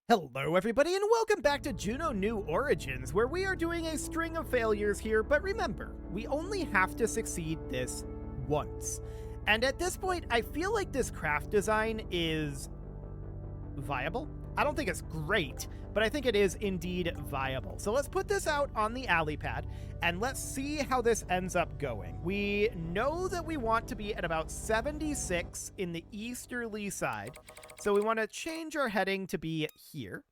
Hello everybody and welcome back to Juno New Origins, where we are doing a string of failures here, but remember, we only have to succeed this once. And at this point, I feel like this craft design is viable. I don't think it's great, but I think it is indeed viable. So let's put this out on the alley pad and let's see how this ends up going. We know that we want to be at about 76 in the easterly side. So we want to change our heading to be here.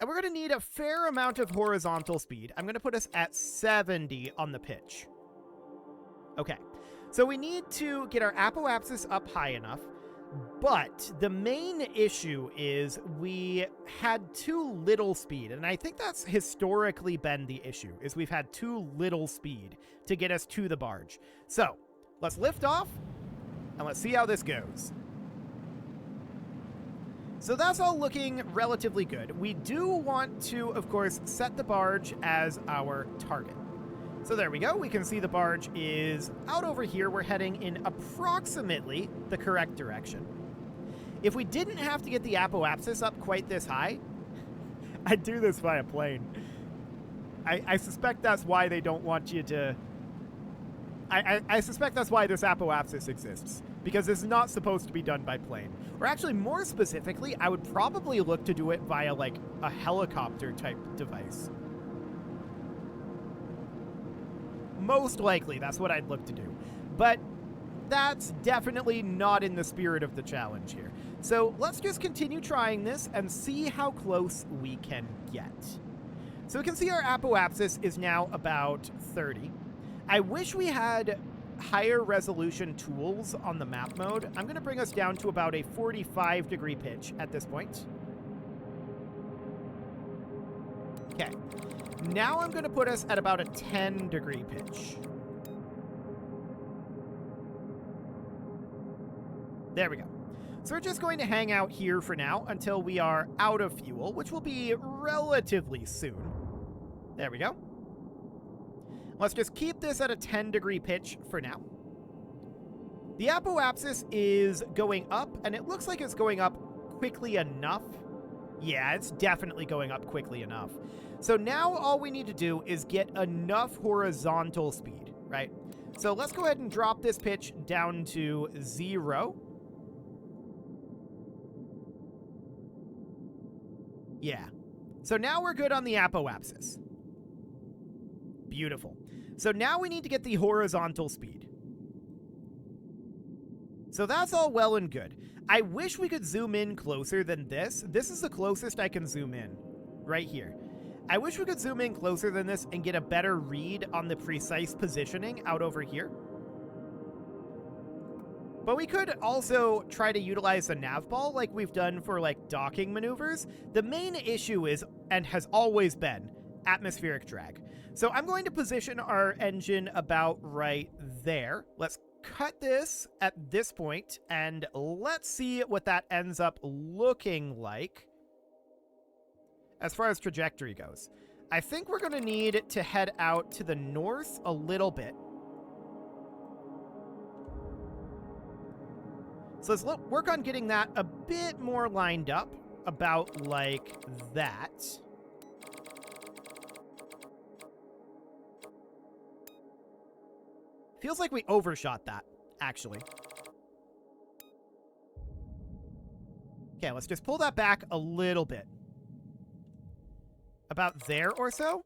And we're going to need a fair amount of horizontal speed. I'm going to put us at 70 on the pitch. Okay. So we need to get our apoapsis up high enough. But the main issue is we had too little speed. And I think that's historically been the issue, is we've had too little speed to get us to the barge. So let's lift off and let's see how this goes. So that's all looking relatively good. We do want to, of course, set the barge as our target. So there we go. We can see the barge is out over here. We're heading in approximately the correct direction. If we didn't have to get the apoapsis up quite this high, I'd do this by a plane. I suspect that's why they don't want you to... I suspect that's why this apoapsis exists, because it's not supposed to be done by plane. Or actually, more specifically, I would probably look to do it via, like, a helicopter-type device. Most likely, that's what I'd look to do. But that's definitely not in the spirit of the challenge here. So let's just continue trying this and see how close we can get. So we can see our apoapsis is now about 30. I wish we had higher resolution tools on the map mode. I'm going to bring us down to about a 45 degree pitch at this point. Okay. Now I'm going to put us at about a 10 degree pitch. There we go. So we're just going to hang out here for now until we are out of fuel, which will be relatively soon. There we go. Let's just keep this at a 10 degree pitch for now. The apoapsis is going up, and it looks like it's going up quickly enough. Yeah, it's definitely going up quickly enough. So now all we need to do is get enough horizontal speed, right? So let's go ahead and drop this pitch down to 0. Yeah. So now we're good on the apoapsis. Beautiful. So now we need to get the horizontal speed. So that's all well and good. I wish we could zoom in closer than this. This is the closest I can zoom in, right here. I wish we could zoom in closer than this and get a better read on the precise positioning out over here. But we could also try to utilize the nav ball like we've done for, like, docking maneuvers. The main issue is, and has always been, atmospheric drag. So I'm going to position our engine about right there. Let's cut this at this point, and let's see what that ends up looking like as far as trajectory goes. I think we're going to need to head out to the north a little bit. So let's work on getting that a bit more lined up, about like that. Feels like we overshot that, actually. Okay, let's just pull that back a little bit. About there or so?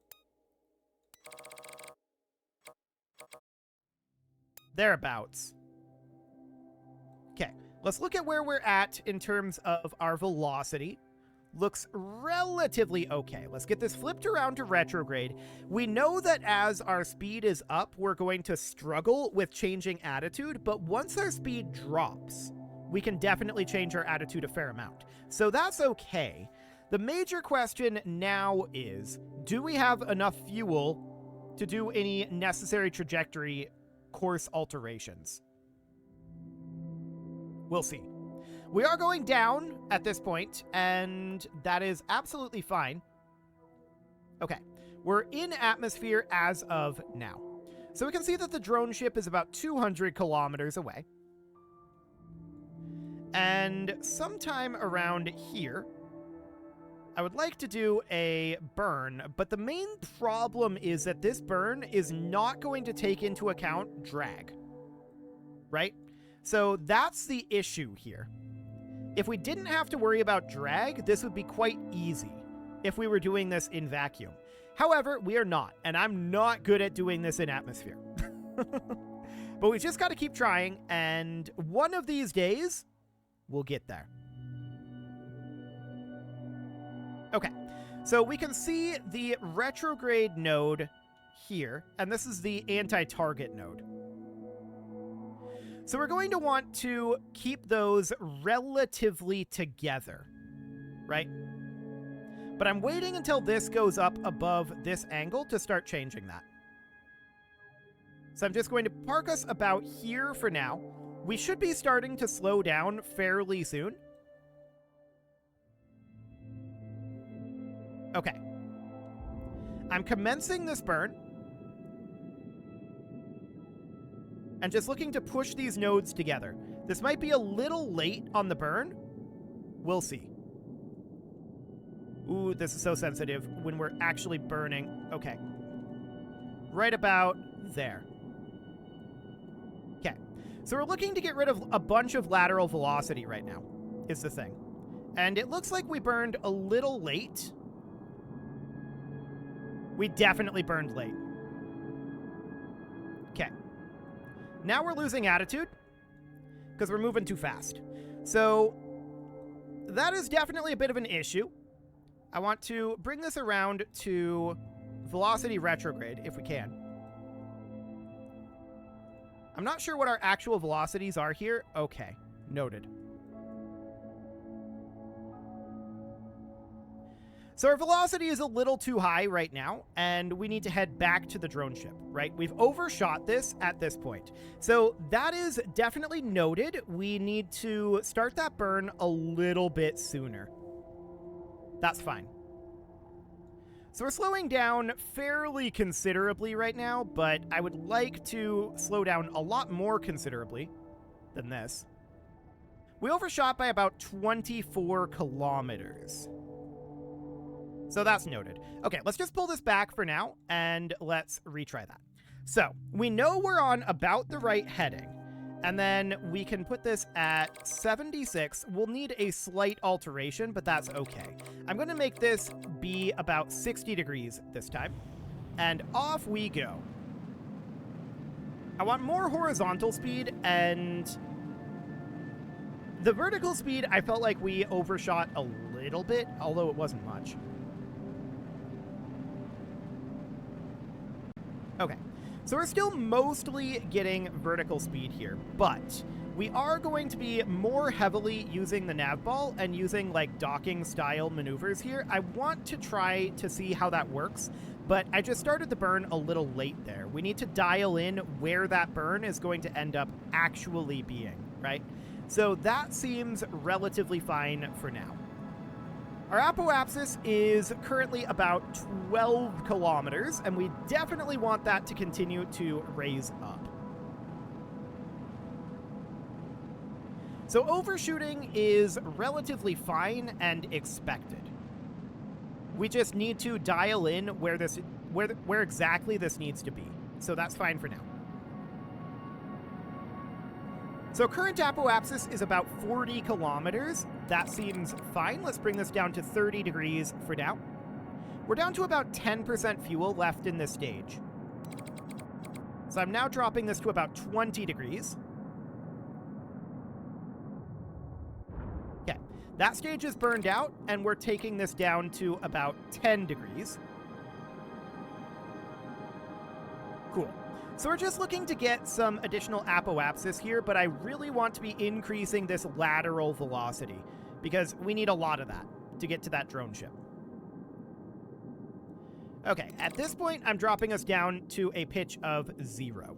Thereabouts. Okay, let's look at where we're at in terms of our velocity. Looks relatively okay. Let's get this flipped around to retrograde. We know that as our speed is up, we're going to struggle with changing attitude, but once our speed drops, we can definitely change our attitude a fair amount. So that's okay. The major question now is, do we have enough fuel to do any necessary trajectory course alterations? We'll see. We are going down at this point, and that is absolutely fine. Okay, we're in atmosphere as of now. So we can see that the drone ship is about 200 kilometers away. And sometime around here, I would like to do a burn, but the main problem is that this burn is not going to take into account drag, right? So that's the issue here. If we didn't have to worry about drag, this would be quite easy if we were doing this in vacuum. However, we are not, and I'm not good at doing this in atmosphere. But we just got to keep trying, and one of these days, we'll get there. Okay, so we can see the retrograde node here, and this is the anti-target node. So we're going to want to keep those relatively together, right? But I'm waiting until this goes up above this angle to start changing that. So I'm just going to park us about here for now. We should be starting to slow down fairly soon. Okay. I'm commencing this burn. And just looking to push these nodes together. This might be a little late on the burn. We'll see. Ooh, this is so sensitive when we're actually burning. Okay. Right about there. Okay. So we're looking to get rid of a bunch of lateral velocity right now, is the thing. And it looks like we burned a little late. We definitely burned late. Okay. Now we're losing attitude because we're moving too fast. So that is definitely a bit of an issue. I want to bring this around to velocity retrograde if we can. I'm not sure what our actual velocities are here. Okay, noted. So our velocity is a little too high right now, and we need to head back to the drone ship, right? We've overshot this at this point. So that is definitely noted. We need to start that burn a little bit sooner. That's fine. So we're slowing down fairly considerably right now, but I would like to slow down a lot more considerably than this. We overshot by about 24 kilometers. So that's noted. Okay, let's just pull this back for now, and let's retry that. So we know we're on about the right heading, and then we can put this at 76. We'll need a slight alteration, but that's okay. I'm going to make this be about 60 degrees this time, and off we go. I want more horizontal speed, and the vertical speed, I felt like we overshot a little bit, although it wasn't much. Okay, so we're still mostly getting vertical speed here, but we are going to be more heavily using the nav ball and using like docking style maneuvers here. I want to try to see how that works, but I just started the burn a little late there. We need to dial in where that burn is going to end up actually being, right? So that seems relatively fine for now. Our apoapsis is currently about 12 kilometers, and we definitely want that to continue to raise up. So overshooting is relatively fine and expected. We just need to dial in where exactly this needs to be. So that's fine for now. So current apoapsis is about 40 kilometers. That seems fine. Let's bring this down to 30 degrees for now. We're down to about 10% fuel left in this stage. So I'm now dropping this to about 20 degrees. Okay, that stage is burned out, and we're taking this down to about 10 degrees. Cool. So we're just looking to get some additional apoapsis here, but I really want to be increasing this lateral velocity because we need a lot of that to get to that drone ship. Okay, at this point, I'm dropping us down to a pitch of 0.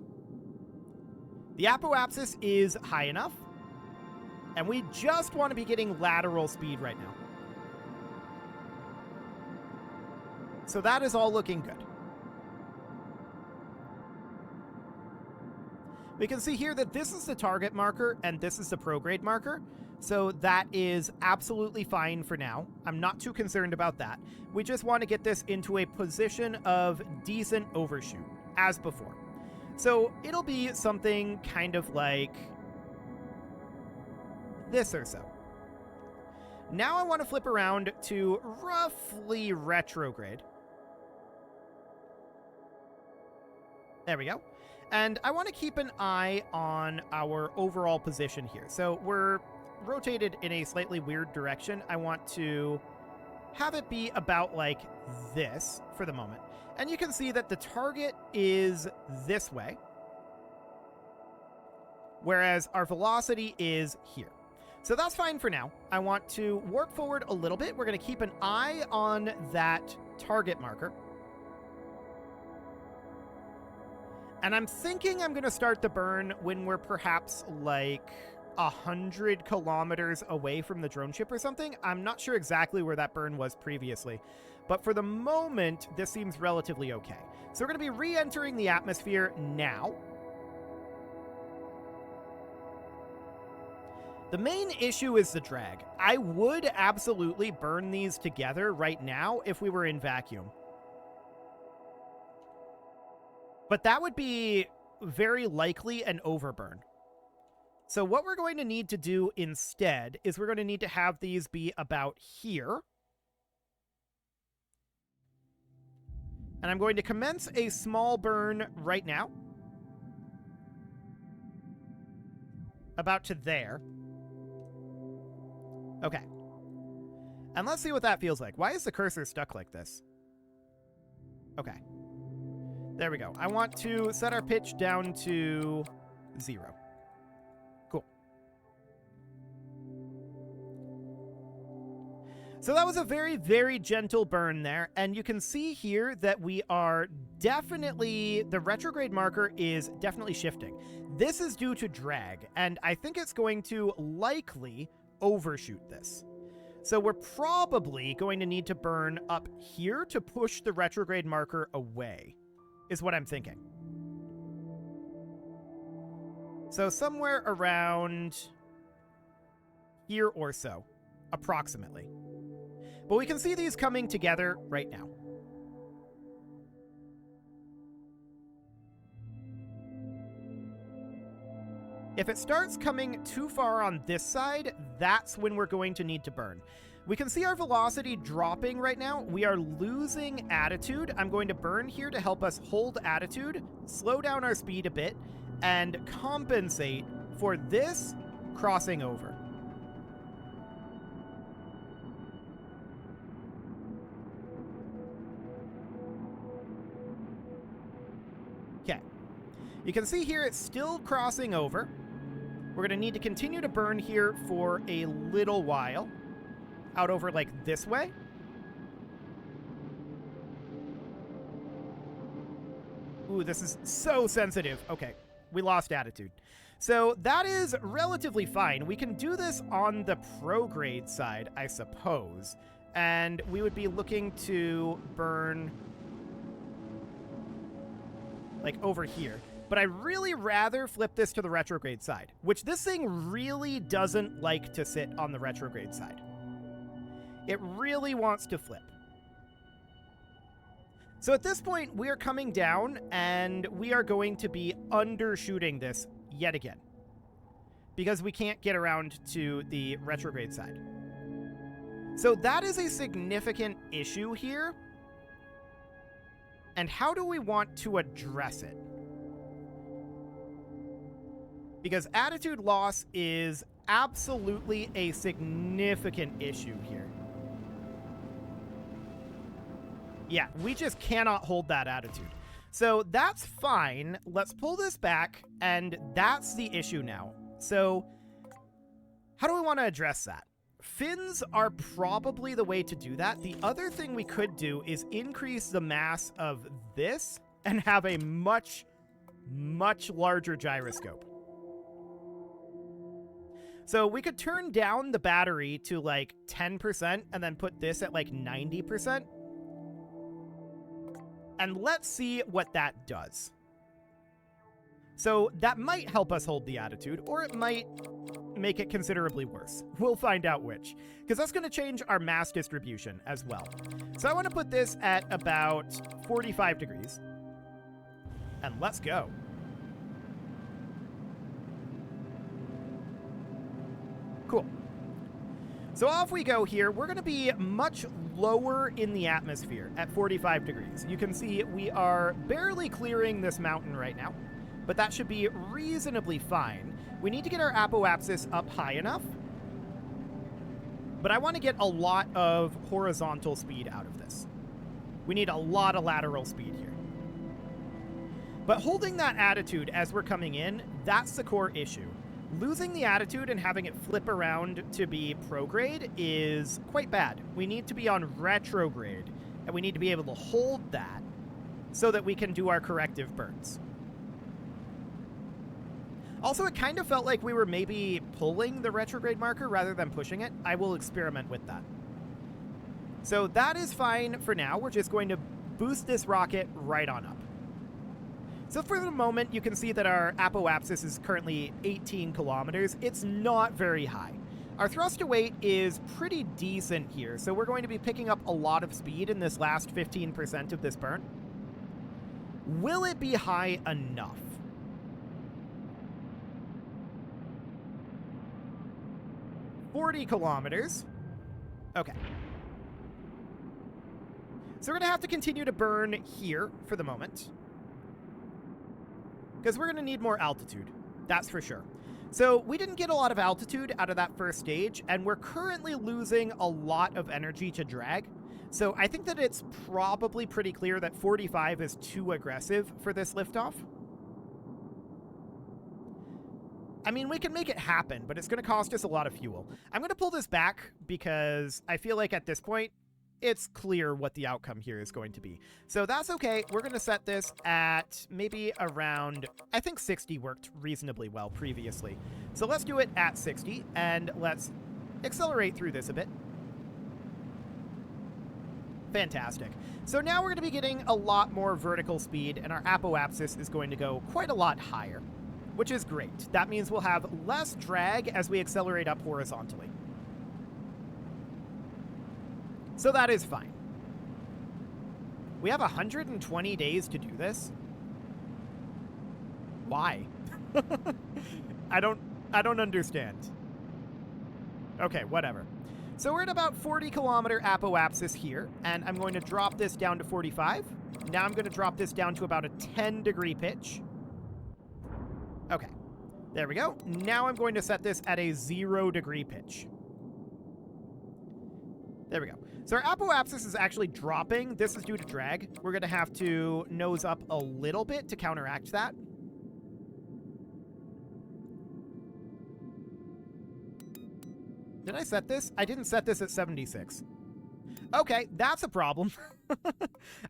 The apoapsis is high enough, and we just want to be getting lateral speed right now. So that is all looking good. We can see here that this is the target marker and this is the prograde marker. So that is absolutely fine for now. I'm not too concerned about that. We just want to get this into a position of decent overshoot, as before. So it'll be something kind of like this or so. Now I want to flip around to roughly retrograde. There we go. And I want to keep an eye on our overall position here. So we're rotated in a slightly weird direction. I want to have it be about like this for the moment. And you can see that the target is this way, whereas our velocity is here. So that's fine for now. I want to warp forward a little bit. We're going to keep an eye on that target marker. And I'm thinking I'm going to start the burn when we're perhaps like 100 kilometers away from the drone ship or something. I'm not sure exactly where that burn was previously, but for the moment, this seems relatively okay. So we're going to be re-entering the atmosphere now. The main issue is the drag. I would absolutely burn these together right now if we were in vacuum. But that would be very likely an overburn. So what we're going to need to do instead is we're going to need to have these be about here. And I'm going to commence a small burn right now. About to there. Okay. And let's see what that feels like. Why is the cursor stuck like this? Okay. There we go. I want to set our pitch down to 0. Cool. So that was a very, very gentle burn there. And you can see here that we are definitely, the retrograde marker is definitely shifting. This is due to drag, and I think it's going to likely overshoot this. So we're probably going to need to burn up here to push the retrograde marker away, is what I'm thinking. So somewhere around here or so, approximately. But we can see these coming together right now. If it starts coming too far on this side, that's when we're going to need to burn. We can see our velocity dropping right now. We are losing attitude. I'm going to burn here to help us hold attitude, slow down our speed a bit, and compensate for this crossing over. Okay. You can see here it's still crossing over. We're going to need to continue to burn here for a little while. Out over like this way. Ooh, this is so sensitive. Okay, we lost attitude. So that is relatively fine. We can do this on the prograde side, I suppose. And we would be looking to burn like over here. But I'd really rather flip this to the retrograde side, which this thing really doesn't like to sit on the retrograde side. It really wants to flip. So at this point, we are coming down, and we are going to be undershooting this yet again, because we can't get around to the retrograde side. So that is a significant issue here. And how do we want to address it? Because attitude loss is absolutely a significant issue here. Yeah, we just cannot hold that attitude. So that's fine. Let's pull this back, and that's the issue now. So how do we want to address that? Fins are probably the way to do that. The other thing we could do is increase the mass of this and have a much, much larger gyroscope. So we could turn down the battery to like 10% and then put this at like 90%. And let's see what that does. So that might help us hold the attitude, or it might make it considerably worse. We'll find out which, because that's going to change our mass distribution as well. So I want to put this at about 45 degrees. And let's go. Cool. So off we go here. We're going to be much lower in the atmosphere at 45 degrees. You can see we are barely clearing this mountain right now, but that should be reasonably fine. We need to get our apoapsis up high enough, but I want to get a lot of horizontal speed out of this. We need a lot of lateral speed here. But holding that attitude as we're coming in, that's the core issue. Losing the attitude and having it flip around to be prograde is quite bad. We need to be on retrograde, and we need to be able to hold that so that we can do our corrective burns. Also, it kind of felt like we were maybe pulling the retrograde marker rather than pushing it. I will experiment with that. So that is fine for now. We're just going to boost this rocket right on up. So for the moment, you can see that our apoapsis is currently 18 kilometers. It's not very high. Our thrust to weight is pretty decent here, so we're going to be picking up a lot of speed in this last 15% of this burn. Will it be high enough? $40 Okay. So we're going to have to continue to burn here for the moment, because we're going to need more altitude. That's for sure. So we didn't get a lot of altitude out of that first stage, and we're currently losing a lot of energy to drag. So I think that it's probably pretty clear that 45 is too aggressive for this liftoff. I mean, we can make it happen, but it's going to cost us a lot of fuel. I'm going to pull this back because I feel like at this point, it's clear what the outcome here is going to be. So that's okay. We're going to set this at maybe around, I think 60 worked reasonably well previously. So let's do it at 60, and let's accelerate through this a bit. Fantastic. So now we're going to be getting a lot more vertical speed, and our apoapsis is going to go quite a lot higher, which is great. That means we'll have less drag as we accelerate up horizontally. So that is fine. We have 120 days to do this. Why? I don't understand. Okay, whatever. So we're at about 40 kilometer apoapsis here, and I'm going to drop this down to 45. Now I'm going to drop this down to about a 10 degree pitch. Okay, there we go. Now I'm going to set this at a 0 degree pitch. There we go. So our apoapsis is actually dropping. This is due to drag. We're going to have to nose up a little bit to counteract that. Did I set this? I didn't set this at 76. Okay, that's a problem.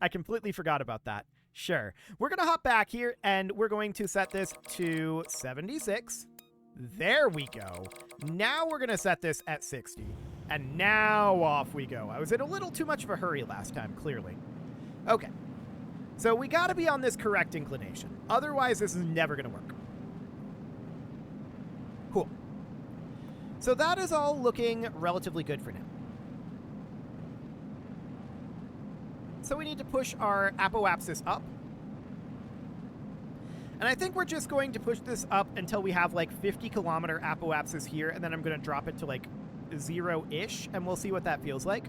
I completely forgot about that. Sure. We're going to hop back here, and we're going to set this to 76. There we go. Now we're going to set this at 60. And now off we go. I was in a little too much of a hurry last time, clearly. Okay. So we got to be on this correct inclination. Otherwise, this is never going to work. Cool. So that is all looking relatively good for now. So we need to push our apoapsis up. And I think we're just going to push this up until we have like 50 kilometer apoapsis here, and then I'm going to drop it to like 0-ish, and we'll see what that feels like.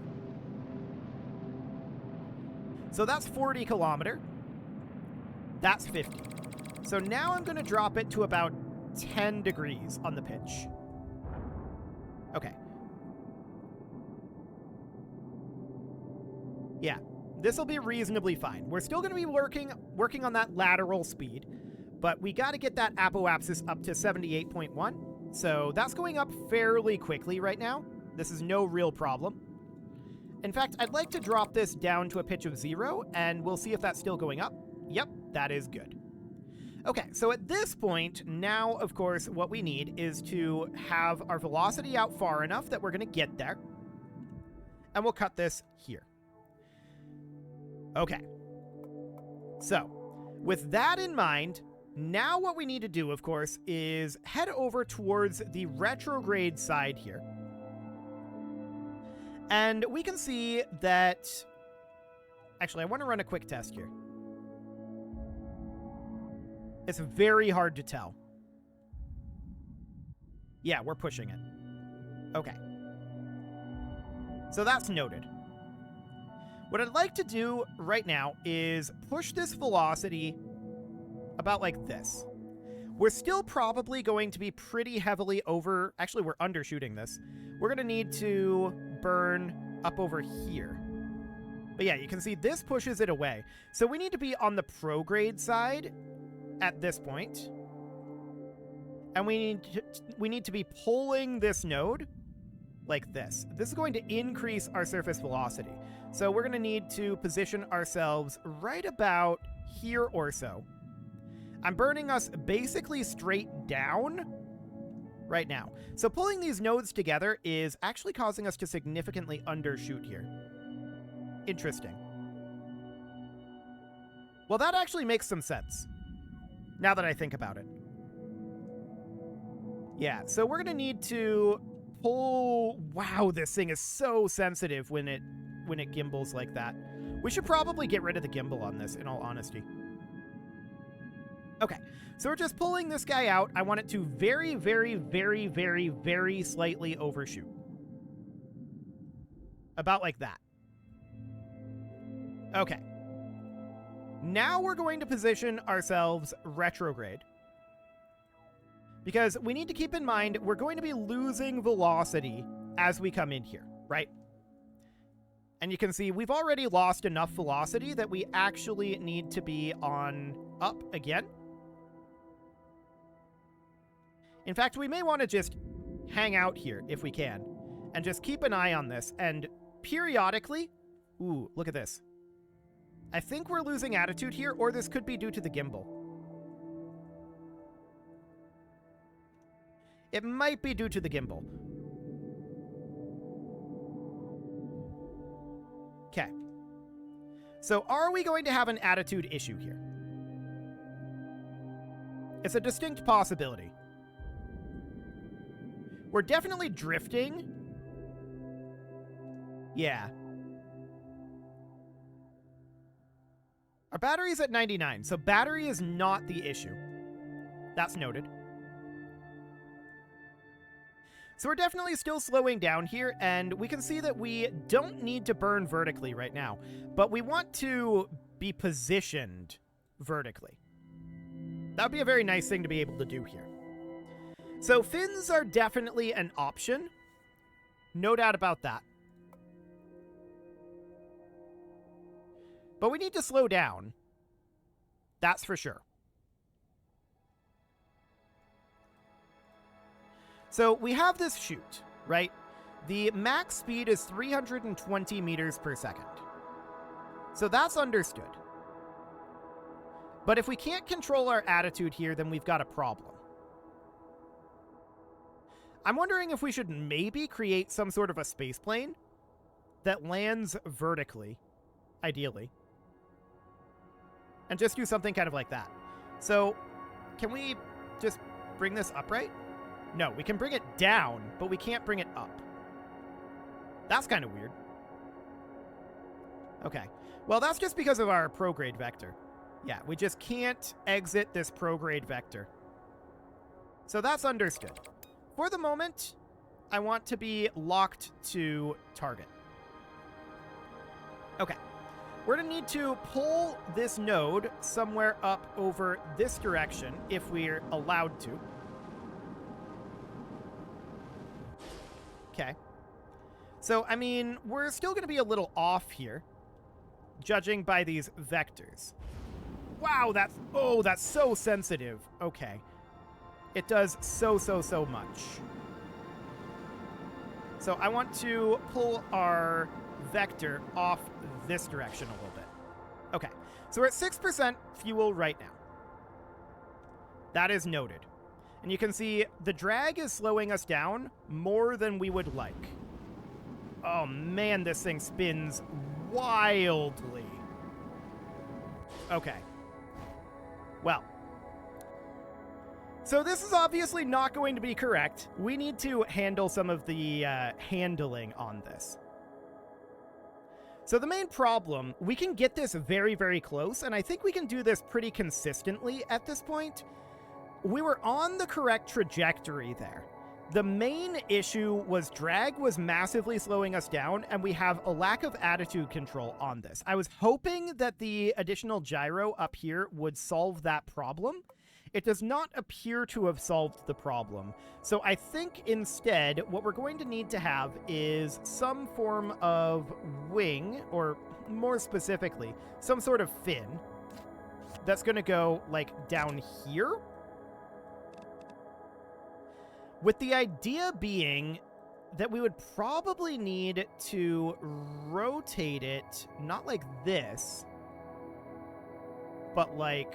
So that's 40 kilometer. That's 50. So now I'm going to drop it to about 10 degrees on the pitch. Okay. Yeah, this will be reasonably fine. We're still going to be working on that lateral speed, but we got to get that apoapsis up to 78.1. So that's going up fairly quickly right now. This is no real problem. In fact, I'd like to drop this down to a pitch of 0, and we'll see if that's still going up. Yep, that is good. Okay, so at this point, now, of course, what we need is to have our velocity out far enough that we're going to get there. And we'll cut this here. Okay. So, with that in mind, Now what we need to do, of course, is head over towards the retrograde side here. And we can see that... Actually, I want to run a quick test here. It's very hard to tell. Yeah, we're pushing it. Okay. So that's noted. What I'd like to do right now is push this velocity about like this. We're still probably going to be pretty heavily over... Actually, we're undershooting this. We're going to need to burn up over here. But yeah, you can see this pushes it away. So we need to be on the prograde side at this point. And we need to be pulling this node like this. This is going to increase our surface velocity. So we're going to need to position ourselves right about here or so. I'm burning us basically straight down right now. So pulling these nodes together is actually causing us to significantly undershoot here. Interesting. Well, that actually makes some sense, now that I think about it. Yeah, so we're going to need to pull... Wow, this thing is so sensitive when it gimbals like that. We should probably get rid of the gimbal on this, in all honesty. Okay, so we're just pulling this guy out. I want it to very, very, very, very, very slightly overshoot. About like that. Okay. Now we're going to position ourselves retrograde. Because we need to keep in mind, we're going to be losing velocity as we come in here, right? And you can see we've already lost enough velocity that we actually need to be on up again. In fact, we may want to just hang out here if we can and just keep an eye on this. And periodically, ooh, look at this. I think we're losing attitude here, or this could be due to the gimbal. It might be due to the gimbal. Okay. So are we going to have an attitude issue here? It's a distinct possibility. We're definitely drifting. Yeah. Our battery's at 99, so battery is not the issue. That's noted. So we're definitely still slowing down here, and we can see that we don't need to burn vertically right now, but we want to be positioned vertically. That would be a very nice thing to be able to do here. So fins are definitely an option. No doubt about that. But we need to slow down. That's for sure. So we have this chute, right? The max speed is 320 meters per second. So that's understood. But if we can't control our attitude here, then we've got a problem. I'm wondering if we should maybe create some sort of a space plane that lands vertically, ideally. And just do something kind of like that. So, can we just bring this upright? No, we can bring it down, but we can't bring it up. That's kind of weird. Okay. Well, that's just because of our prograde vector. Yeah, we just can't exit this prograde vector. So that's understood. For the moment, I want to be locked to target. Okay. We're going to need to pull this node somewhere up over this direction if we're allowed to. Okay. So, I mean, we're still going to be a little off here, judging by these vectors. Wow, that's so sensitive. Okay. It does so much. So I want to pull our vector off this direction a little bit. Okay, so we're at 6% fuel right now. That is noted. And you can see the drag is slowing us down more than we would like. Oh man, this thing spins wildly. Okay. Well, So this is obviously not going to be correct. We need to handle some of the handling on this. So the main problem, we can get this very, very close, and I think we can do this pretty consistently at this point. We were on the correct trajectory there. The main issue was drag was massively slowing us down, and we have a lack of attitude control on this. I was hoping that the additional gyro up here would solve that problem. It does not appear to have solved the problem. So I think instead what we're going to need to have is some form of wing, or more specifically, some sort of fin that's going to go like down here. With the idea being that we would probably need to rotate it, not like this, but like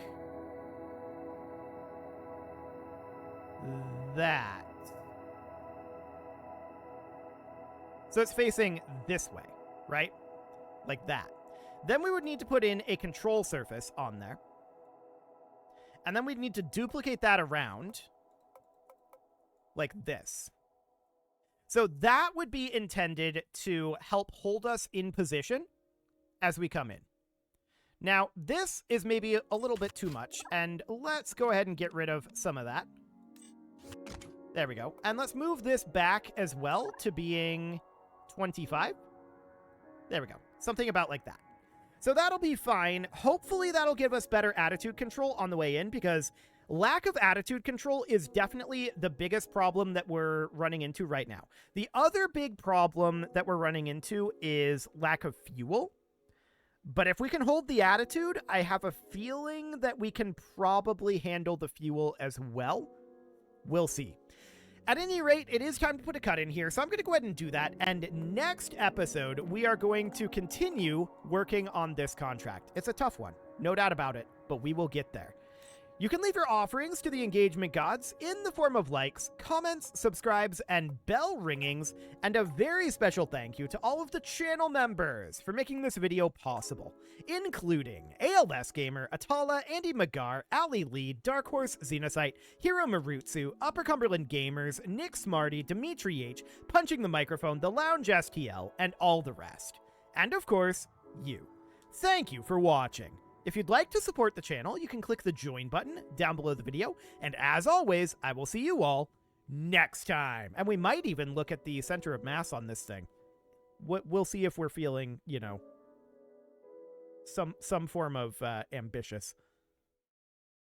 that. So it's facing this way, right? Like that. Then we would need to put in a control surface on there. And then we'd need to duplicate that around like this. So that would be intended to help hold us in position as we come in. Now, this is maybe a little bit too much, and let's go ahead and get rid of some of that. There we go. And let's move this back as well to being 25. There we go. Something about like that. So that'll be fine. Hopefully that'll give us better attitude control on the way in, because lack of attitude control is definitely the biggest problem that we're running into right now. The other big problem that we're running into is lack of fuel. But if we can hold the attitude, I have a feeling that we can probably handle the fuel as well. We'll see. At any rate, it is time to put a cut in here, so I'm going to go ahead and do that. And next episode, we are going to continue working on this contract. It's a tough one, no doubt about it, but we will get there. You can leave your offerings to the engagement gods in the form of likes, comments, subscribes, and bell ringings, and a very special thank you to all of the channel members for making this video possible, including ALS Gamer, Atala, Andy Magar, Ali Lee, Dark Horse, Xenocyte, Hiro Marutsu, Upper Cumberland Gamers, Nick Smarty, Dimitri H, Punching the Microphone, The Lounge STL, and all the rest. And of course, you. Thank you for watching. If you'd like to support the channel, you can click the join button down below the video. And as always, I will see you all next time. And we might even look at the center of mass on this thing. We'll see if we're feeling, you know, some form of ambitious.